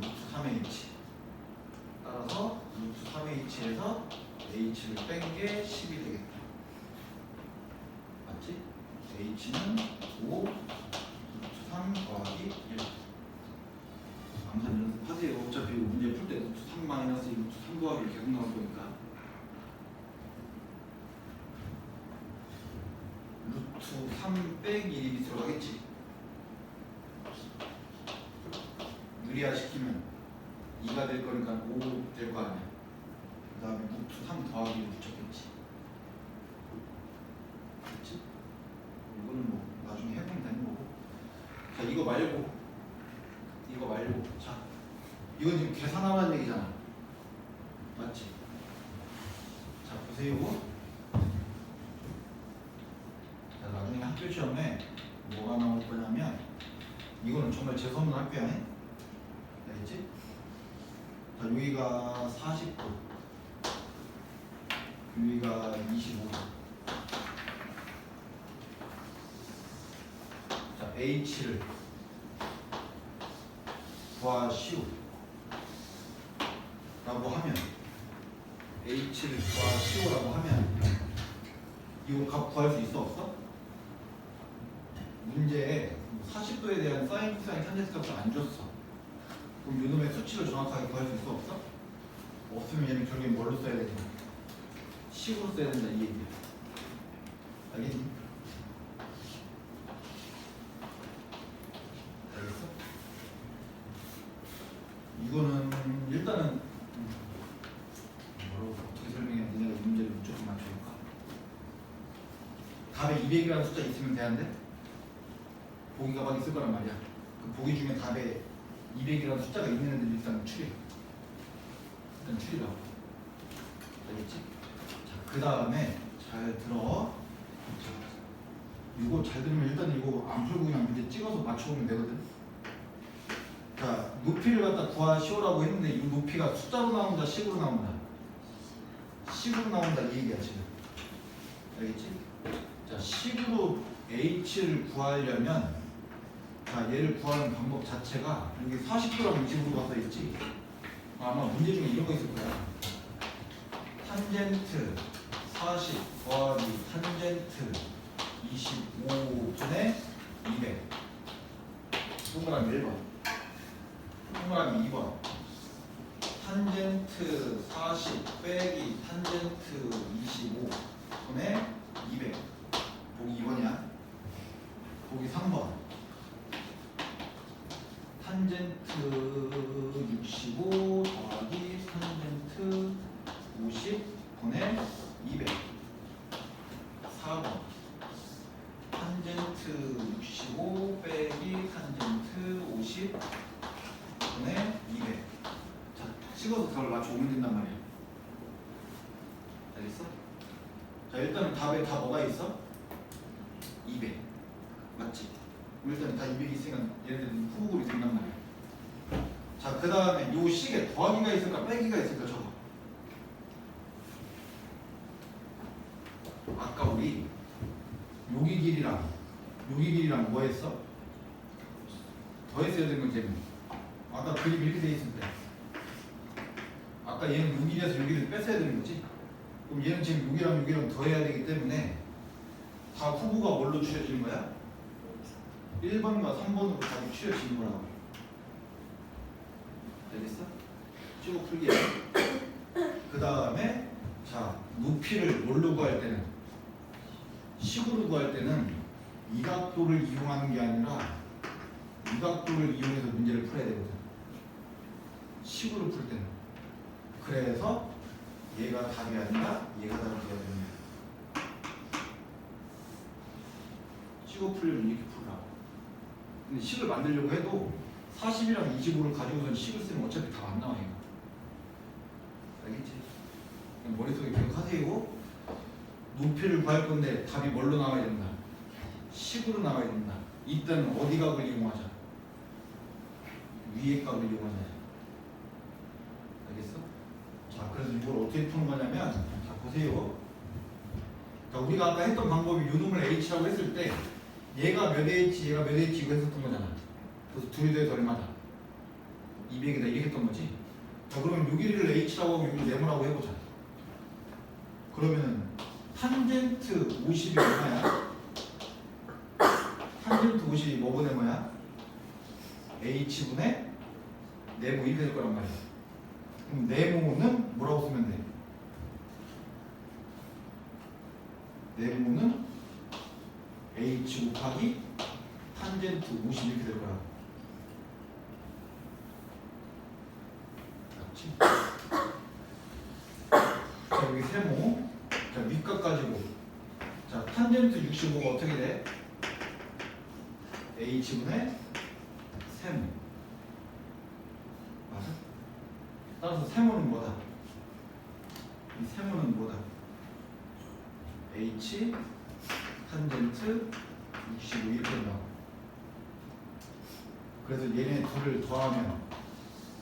루트 3h. 따라서 루트 3h에서 h를 뺀 게 10이 되겠다. 맞지? h는 5 루트 3 더하기 1. 암산 연습하세요. 어차피 문제 풀 때 루트 3 마이너스 루트 3 더하기 계속 나올 거니까. 루트 3 빼기 1이 들어가겠지. 유리화 시키면 2가 될 거니까 5 될 거 아니야. 그 다음에 루트 3 더하기를 붙였겠지. 그렇지? 이거는 뭐 나중에 해보면 되는 거고. 자, 이거 말고 자, 이건 지금 계산하라는 얘기잖아. 맞지? 자, 보세요. 자, 나중에 학교 시험에 뭐가 나올 거냐면, 이거는 정말 재수없는 학교야. 알겠지? 자, 여기가 40도, 여기가 25. 자, H를 구하시오 라고 하면 H를 구하시오라고 하면 이거 값 구할 수 있어 없어? 문제에 40도에 대한 사인, 코사인, 탄젠트 값을 안 줬어. 그럼 요놈의 수치를 정확하게 구할 수 있어 없어? 없으면 얘는 결국엔 뭘로 써야 되지? 식으로 써야 된다 이 얘기야. 알겠니? 알겠어? 이거는 일단은 뭐라고 어떻게 설명해야 되냐 문제를 무조건 맞춰볼까? 답에 200이라는 숫자 있으면 되는데 보기가 막 있을 거란 말이야. 그 보기 중에 답에 200이라는 숫자가 있는 애들 일단 추려. 일단 추리라고. 알겠지? 자, 그 다음에 잘 들어. 이거 잘 들으면 일단 이거 안 풀고 그냥 문제 찍어서 맞춰보면 되거든. 자, 높이를 갖다 구하시오라고 했는데 이 높이가 숫자로 나온다, 식으로 나온다? 식으로 나온다 이 얘기야 지금. 알겠지? 자, 식으로 h를 구하려면 자, 얘를 구하는 방법 자체가 여기 40도라고 20으로 가서 있지. 아마 문제 중에 이런 거 있을 거야. 탄젠트 40 더하기 탄젠트 25분의 200. 동그라미 1번. 동그라미 2번. 탄젠트 40 빼기 탄젠트 25분의 200. 보기 2번이야. 보기 3번. 탄젠트 65 더하기 탄젠트 50분의 200. 4번. 탄젠트 65 빼기 탄젠트 50분의 200. 자, 찍어서 답을 맞춰오면 된단 말이야. 알겠어? 자, 일단은 답에 다 뭐가 있어? 200. 맞지? 일단 다 200이 있으니까 얘네들은 후보글이 된단 말이야. 자, 그 다음에 요 식에 더하기가 있을까 빼기가 있을까 저거. 아까 우리 여기 길이랑 뭐 했어? 더했어야 되는 건 쟤는. 아까 그림 이렇게 돼 있을 때. 아까 얘는 여기에서 여기를 뺐어야 되는 거지. 그럼 얘는 지금 여기랑 더해야 되기 때문에 다 후보가 뭘로 추려지는 거야? 1번과 3번으로 답이 추려지는 거라고. 알겠어? 찍어 풀기. 그 다음에 자, 높이를 뭘로 구할 때는 식으로 구할 때는 이 각도를 이용하는 게 아니라 이 각도를 이용해서 문제를 풀어야 되거든. 식으로 풀 때는. 그래서 얘가 답이 아니라 얘가 답이 돼야 되는 거야. 찍어 풀려면 이렇게 풀라고. 근데 식을 만들려고 해도 40이랑 25를 가지고선 식을 쓰면 어차피 답 안 나와요. 알겠지? 머릿속에 기억하세요. 높이를 구할 건데 답이 뭘로 나와야 된다? 식으로 나와야 된다. 이때는 어디 각을 이용하자? 위의 각을 이용하자. 알겠어? 자, 그래서 이걸 어떻게 푸는 거냐면 자, 보세요. 자, 우리가 아까 했던 방법이 요놈을 h라고 했을 때 얘가 몇 h, 얘가 몇 h 이거 했었던 거잖아. 그래서 둘이 더해서 얼마다? 200이다 이렇게 했던 거지. 자, 그러면 요 길이를 h라고 하고 여기 네모라고 해보자. 그러면은 탄젠트 50이 얼마야? 탄젠트 50이 뭐분의 뭐야? h분의 네모 이렇게 될 거란 말이야. 그럼 네모는 뭐라고 쓰면 돼? 네모는 h 곱하기 탄젠트 50 이렇게 될 거야. 맞지? 자, 여기 세모. 자, 밑값 가지고. 자, 탄젠트 65가 어떻게 돼? h분의 세모. 맞아? 따라서 세모는 뭐다? 이 세모는 뭐다? h 탄젠트 65 이렇게 된다고. 그래서 얘네 둘을 더하면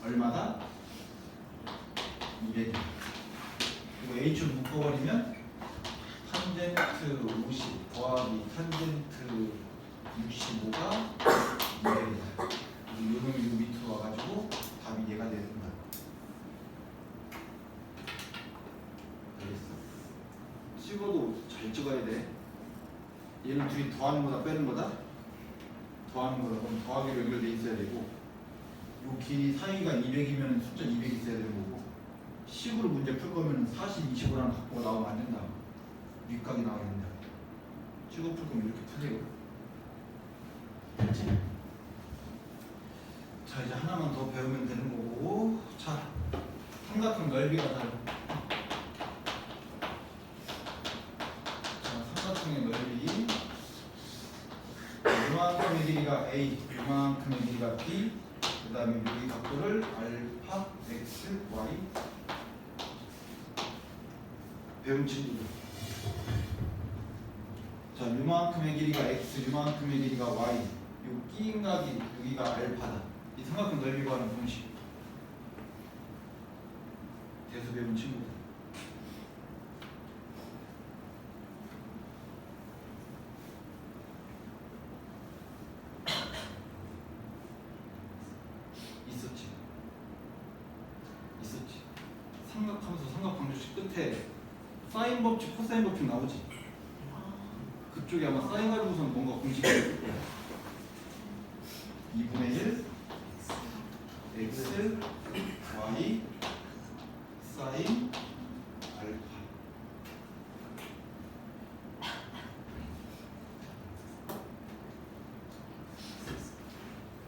얼마다? 200이다. 이거 h로 묶어버리면 탄젠트 50 더하기 탄젠트 65가 200이다. 요놈이 요 밑으로 와가지고 답이 얘가 된다. 알겠어? 찍어도 잘 찍어야 돼. 얘는 둘이 더하는 거다 빼는 거다? 더하는 거다. 그럼 더하기로 연결돼 있어야 되고 요 길이 사이가 200이면 숫자 200 있어야 되는 거고 식으로 문제 풀 거면 40, 25라는 각보가 나오면 안 된다. 윗각이 나와야 된다. 식으로 풀 거면 이렇게 푸세요. 됐지? 자 이제 하나만 더 배우면 되는 거고 자 삼각형 넓이가 다르 자 삼각형의 넓이 요만큼의 길이가 A 요만큼의 길이가 B 그 다음에 여기 각도를 알파 x y 배운 친구들 자 요만큼의 길이가 x 요만큼의 길이가 y 요 끼인 각이 여기가 알파다. 이 삼각형 넓이 구하는 공식 대수 배운 친구들 있었지 삼각함수 삼각방정식 끝에 사인 법칙 코사인 법칙 나오지. 그쪽에 아마 사인 가지고선 뭔가 공식이 있을 거야. 2분의 1 x y 사인 알파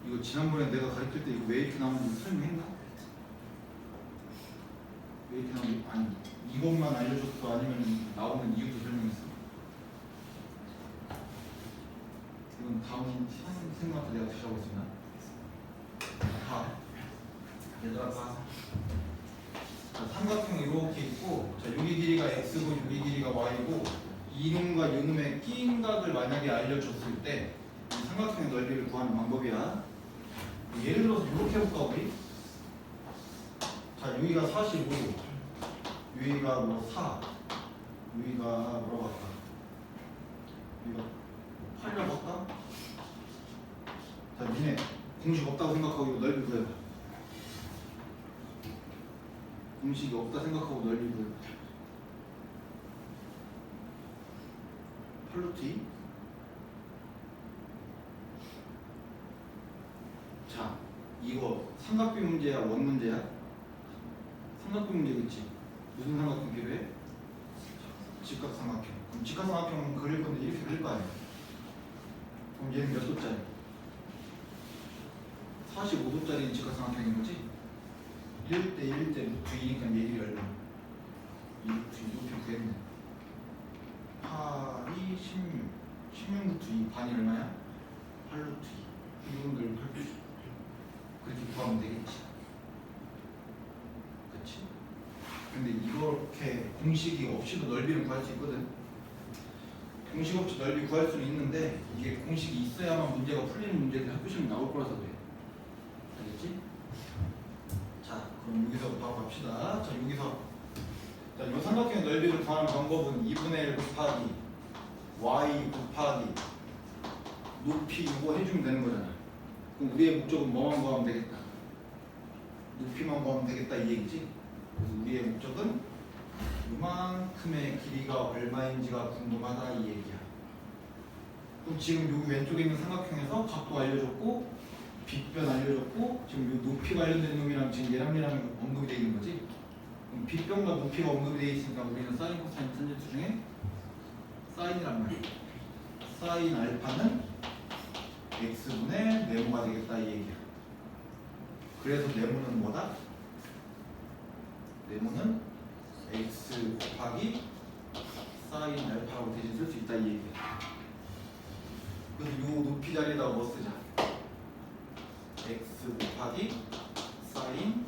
이거 지난번에 내가 가르칠 때 이거 왜 이렇게 나오는지 설명했나? 왜 이렇게 나오는지 아니 이것만 알려줬어 아니면 나오는 이유도 설명했어? 이건 다음 생각부터 내가 다시 하고 있으나 다 얘들아 봐. 자, 삼각형 이렇게 있고 자 여기 길이가 x고 여기 길이가 y고 이놈과 이놈의 끼인 각을 만약에 알려줬을 때 이 삼각형의 넓이를 구하는 방법이야. 예를 들어서 이렇게 해볼까 우리? 자 여기가 45 여기가 뭐 4 여기가 뭐라고 할까? 여기가 8이라고 할까? 자 니네 공식 없다고 생각하고 이거 넓이 구해봐. 공식이 없다 생각하고 넓이 구해봐. 8루트 2 자 이거 삼각비 문제야 원 문제야? 삼각비 문제겠지. 무슨 삼각형 필요해? 직각삼각형. 그럼 직각삼각형은 그릴 건데 이렇게 그릴 거 아니야? 그럼 얘는 몇 도짜리? 45도짜리 직각삼각형인 거지? 1대 1대 루트 2니까 얘기 얼마? 2루트 2 높이 구했네. 8이 16 16루트 2 반이 얼마야? 8루트 2 이건 넓이 8루트 그렇게 구하면 되겠지. 그치? 근데 이렇게 공식이 없이도 넓이를 구할 수 있거든. 공식 없이 넓이 구할 수는 있는데 이게 공식이 있어야만 문제가 풀리는 문제들이 학교 시험에 나올 거라서 그래. 알겠지? 자 그럼 여기서 바로 갑시다. 자 여기서 자, 이 삼각형의 넓이를 구하는 방법은 2분의 1 곱하기 y 곱하기 높이 이거 해주면 되는 거잖아. 그럼 우리의 목적은 뭐만 구하면 되겠다? 높이만 구하면 되겠다 이 얘기지? 그래서 우리의 목적은 이만큼의 길이가 얼마인지가 궁금하다 이 얘기야. 그럼 지금 여기 왼쪽에 있는 삼각형에서 각도 알려줬고 빗변 알려줬고 지금 이 높이 관련된 놈이랑 지금 얘랑 언급이 되어 있는 거지? 그럼 빗변과 높이가 언급이 되어 있으니까 우리는 사인, 코사인, 탄젠트 중에 사인이란 말이야. 사인 알파는 x분의 네모가 되겠다 이 얘기야. 그래서 네모는 뭐다? 네모는 x 곱하기 사인 알파라고 대신 쓸 수 있다 이 얘기야. 그래서 요 높이 자리에다가 뭐 쓰자? x 곱하기 사인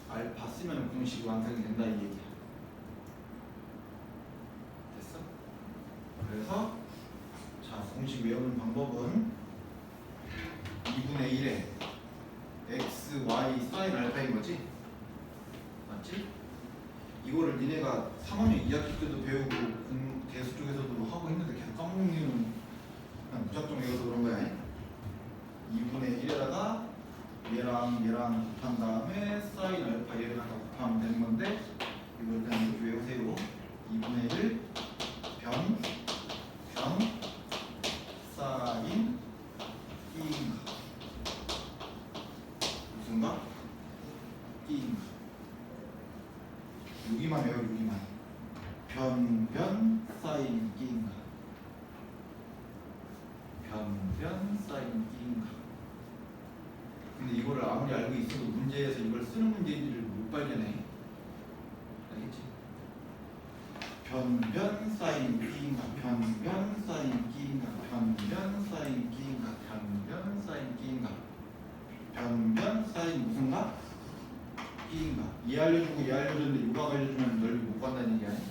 알파 쓰면 공식이 완성이 된다 이 얘기야. 됐어? 그래서 자 공식 외우는 방법은 2분의 1에 x, y, 사인 알파인 거지? 맞지? 이거를 니네가 쪽에서도 배우고 대수 쪽에서도 하고 했는데 계속 까먹는 이유는 그냥 무작정 외워서 그런 거야. 2분의 1에다가 얘랑 곱한 다음에 사인 알파 얘를 갖다 곱하면 되는 건데 이걸 그냥 이렇게 외우세요. 2분의 1 변 사인 E인가 무슨가? E인가 여기만 외워 여기만 변 사인 E인가 변 사인 E인가. 근데 이거를 아무리 알고 있어도 문제에서 이걸 쓰는 문제인지를 못 발견해. 알겠지? 변 사인 B인가 변 사인 B인가 변 사인 B인가 변 사인 B인가 변 사인 무슨가? B인가. 얘 알려주고 얘 알려줬는데 요가 알려주면 넓이 못 간다는 얘기 아니야?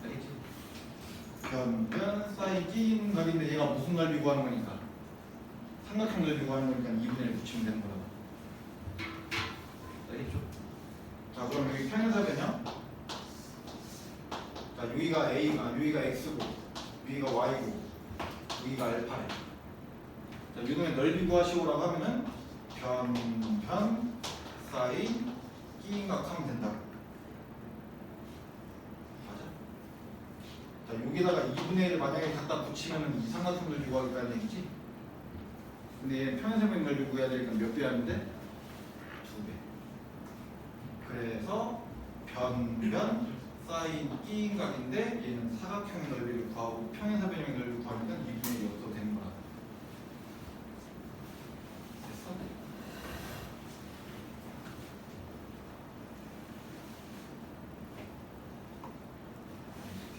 알겠지? 변 사인 B인가인데 얘가 무슨 넓이 구하는 거니까 삼각형 넓이 구하는 거니까 2분의 1 붙이면 되는 거라고. 알겠죠? 자 그럼 여기 평행사 변형. 자 여기가 여기가 x고 여기가 y고 여기가 알파래. 자 이놈의 넓이 구하시오라고 하면은 변 사인 끼인각 하면 된다고. 맞아? 자 여기다가 2분의 1을 만약에 갖다 붙이면은 이 삼각형 넓이 구하겠다는 얘기지? 근데 얘는 평행사변 넓이 구해야 되니까 몇 배 하는데? 2배. 그래서 변 사인 E인각인데 얘는 사각형의 넓이를 구하고 평행사변형의 넓이를 구하니까 2분의 1이 없어도 되는 거야. 됐어?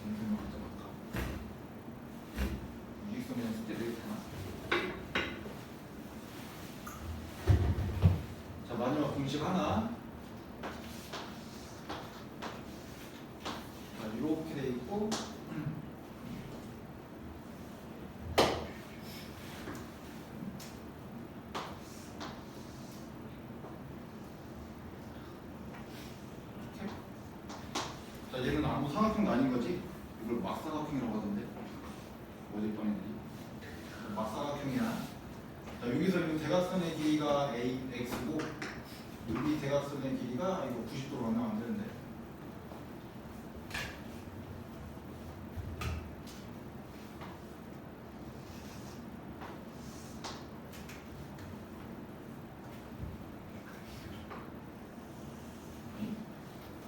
경쟁을 가져갈까? 유익성이랑 숙제 되겠구나. 자 마지막 공식 하나. 이렇게 돼 있고 자 얘는 아무 사각형도 아닌 거지. 이걸 막사각형이라고 하던데 어젯밤 애들이 막사각형이야. 자 여기서 이 대각선의 길이가 x고 여기 대각선의 길이가 이거 90도로 만나면 안 되는데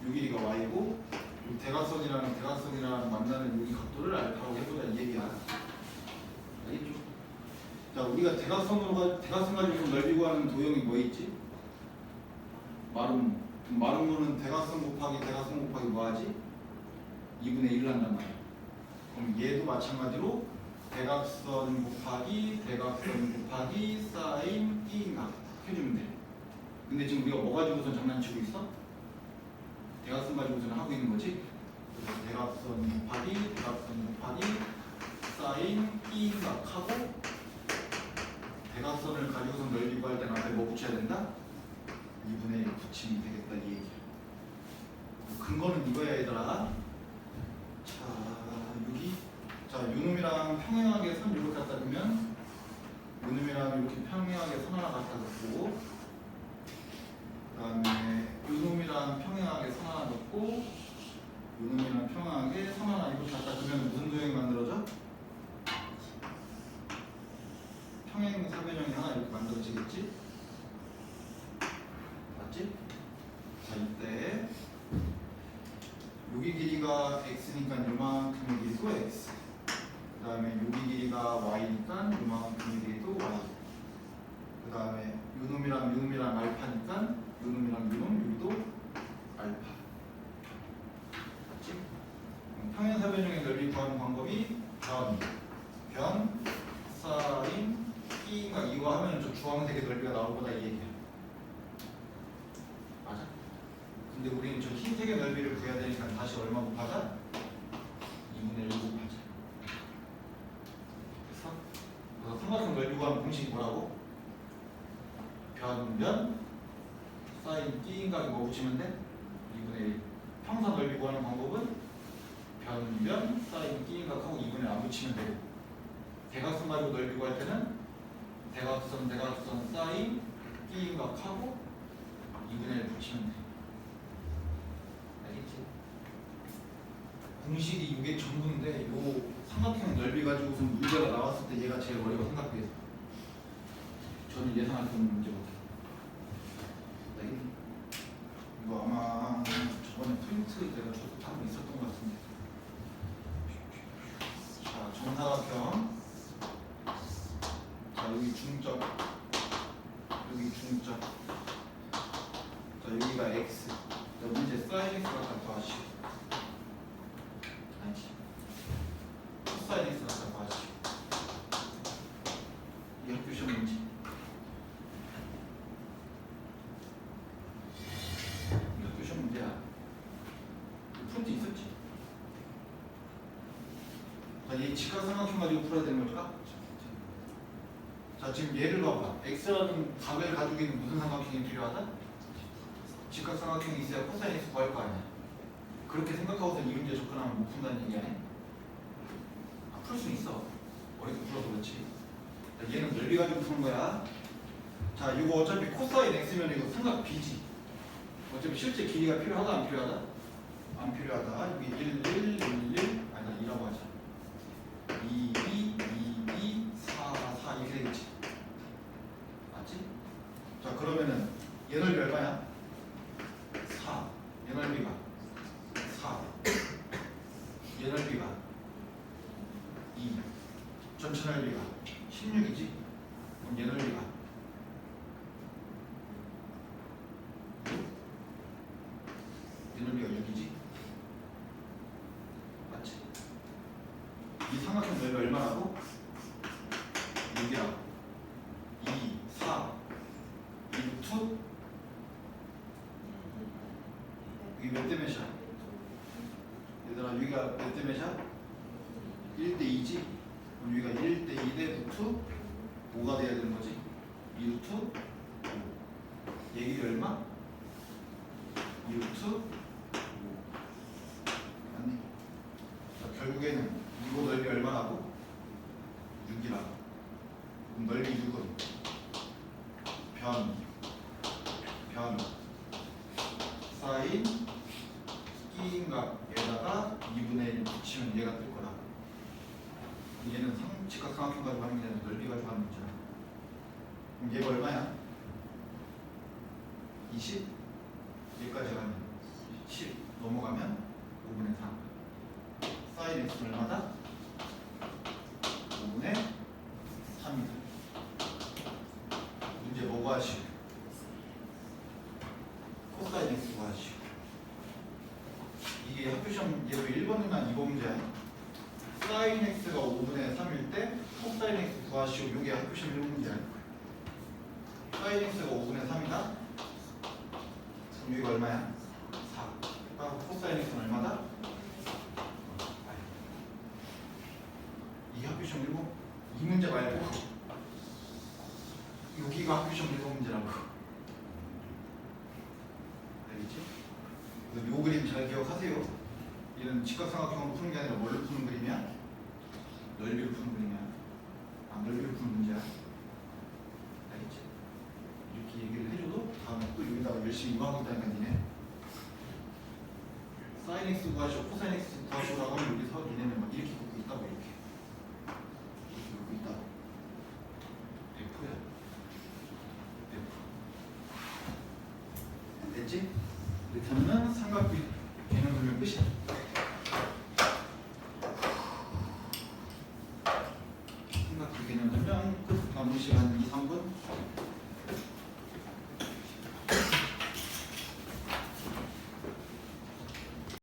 요 길이가 y고 이 대각선이랑 만나는 여기 각도를 알파라고 해보자 이 얘기야. 알겠죠? 자 우리가 대각선 가지고 넓이 구하는 도형이 뭐 있지? 마름모는 대각선 곱하기 뭐하지? 2분의 1을 한단 말이야. 그럼 얘도 마찬가지로 대각선 곱하기 사인 E인각 해주면 돼. 근데 지금 우리가 뭐 가지고선 장난치고 있어? 대각선 가지고서는 하고 있는 거지? 그래서 대각선 곱하기 사인 E인각 하고 대각선을 가지고선 넓이 구할 때는 앞에 뭐 붙여야 된다? 2분의 1 붙이면 되겠다 이 얘기야. 근거는 이거야 얘들아. 자 여기 자 요놈이랑 평행하게 선 이렇게 갖다 두면 요놈이랑 이렇게 평행하게 선 하나 갖다 놓고 그 다음에 요놈이랑 평행하게 선 하나 놓고 요놈이랑 평행하게 선 하나 이렇게 갖다 두면 무슨 도형이 만들어져? 평행사변형이 하나 이렇게 만들어지겠지? 맞지? 자 이때 여기 길이가 x니까 요만큼의 길이도 x 그 다음에 여기 길이가 y니까 요만큼의 길이도 y 그 다음에 요놈이랑 알파니까 요놈이랑 요놈 여기도 알파. 맞지? 평행사변형의 넓이 구하는 방법이 변 사인 E인가 이거 하면 저 주황색의 넓이가 나올 거다 이 얘기야. 맞아? 근데 우리는 저 흰색의 넓이를 구해야 되니까 다시 얼마 곱하자? 2분의 1 곱하자. 됐어? 그래서 삼각형 넓이 구하는 공식이 뭐라고? 변 사인 B인가 이거 붙이면 돼? 2분의 1. 평사 넓이 구하는 방법은 면 사인 끼인각하고 2분의 안 붙이면 되고 대각선 가지고 넓이 구할 때는 대각선 사인 끼인각하고 2분의 1 붙이면 돼. 알겠지? 공식이 이게 전부인데 요 삼각형 넓이 가지고 무슨 문제가 나왔을 때 얘가 제일 어려워 생각해서 저는 예상했던 문제거든. 이거 아마 저번에 프린트 내가 줘서 따로 있었던 것 같은데. 자, 정사각형. 자, 여기 중점. 여기 중점. 자, 여기가 x. 자, 문제 사인 x가 더하시고. 아니지. 코사인 x가 더하시고. 이 학교 시험 문제. 문제야. 프린트 있었지? 자, 이 직각삼각형 가지고 풀어야 되는 걸까? 자, 지금 얘를 봐봐. x라는 각을 가지고 있는 무슨 삼각형이 필요하다? 직각삼각형이 있어야 코사인 x 구할 거 아니야. 그렇게 생각하고서 이 문제 접근하면 못 푼다는 얘기 아니야? 풀 수 있어. 어렵게 풀어서 그렇지. 자, 얘는 넓이 가지고 푸는 거야. 자, 이거 어차피 코사인 x면 이거 삼각 b지. 어차피 실제 길이가 필요하다 안 필요하다? 안 필요하다. 여기 1, 1, 1, 1 아니다 2라고 하자. 2, 2, 2, 2, 4, 4 이렇게 되겠지. 맞지? 자, 그러면은 얘 넓이 얼마야? 4. 얘 넓이가 4. 얘 넓이가 2. 전체 넓이가 16이지? 그럼 얘 넓이가 이 넓이가 6이지? 맞지? 이 삼각형 넓이 얼마라고? 6이라고. 2, 4, 2, 2 여기 몇 대 몇이야? 얘들아 여기가 몇 대 몇이야? 1대 2지? 그럼 여기가 1대 2대 루트 5가 돼야 되는 거지? 2 루트 5 얘 길이 얼마? 2 루트 맞니? 자, 결국에는 이거 넓이 얼마라고? 6이라고. 그럼 넓이 6은 변 사인 끼인각에다가 2분의 1 붙이면 얘가 뜰 거라고. 얘는 직각삼각형 가지고 하는 게 아니라 넓이 가지고 하는 문제야. 그럼 얘가 얼마야? 20? 여기까지 가면 10 넘어가면 5분의 3 사인 x는 얼마다? 5분의 3이다. 문제 뭐 구하시오? 코사인 x 구하시오. 이게 학교시험 예로 1번이나 2번 문제야. 사인 x가 5분의 3일 때 코사인 x 구하시오. 이게 학교시험 1번 문제야. 사인 x가 5분의 3이다? 그럼 여기가 얼마야? 4. 코사인 x는 얼마다? 이게 학교시험 1번? 이 문제 말고 여기가 학교시험 1번 문제라고. 알겠지? 그래서 요 그림 잘 기억하세요. 얘는 직각삼각형으로 푸는 게 아니라 뭘로 푸는 그림이야? 넓이로 푸는 그림이야. 아, 넓이로 푸는 문제야. 알겠지? 이렇게 얘기를 해줘도 다음에 또 여기다가 열심히 임하고 있다니까 니네. 사인 x 구하시오, 코사인 x 구하시오라고 하면 여기서 니네는 막 이렇게 긋고 있다고 이렇게 긋고 있다고. F야. F. 됐지? 이렇게 하면 삼각비 개념 설명 끝이야. 삼각비 개념 설명 끝. 남은 시간 2, 3분.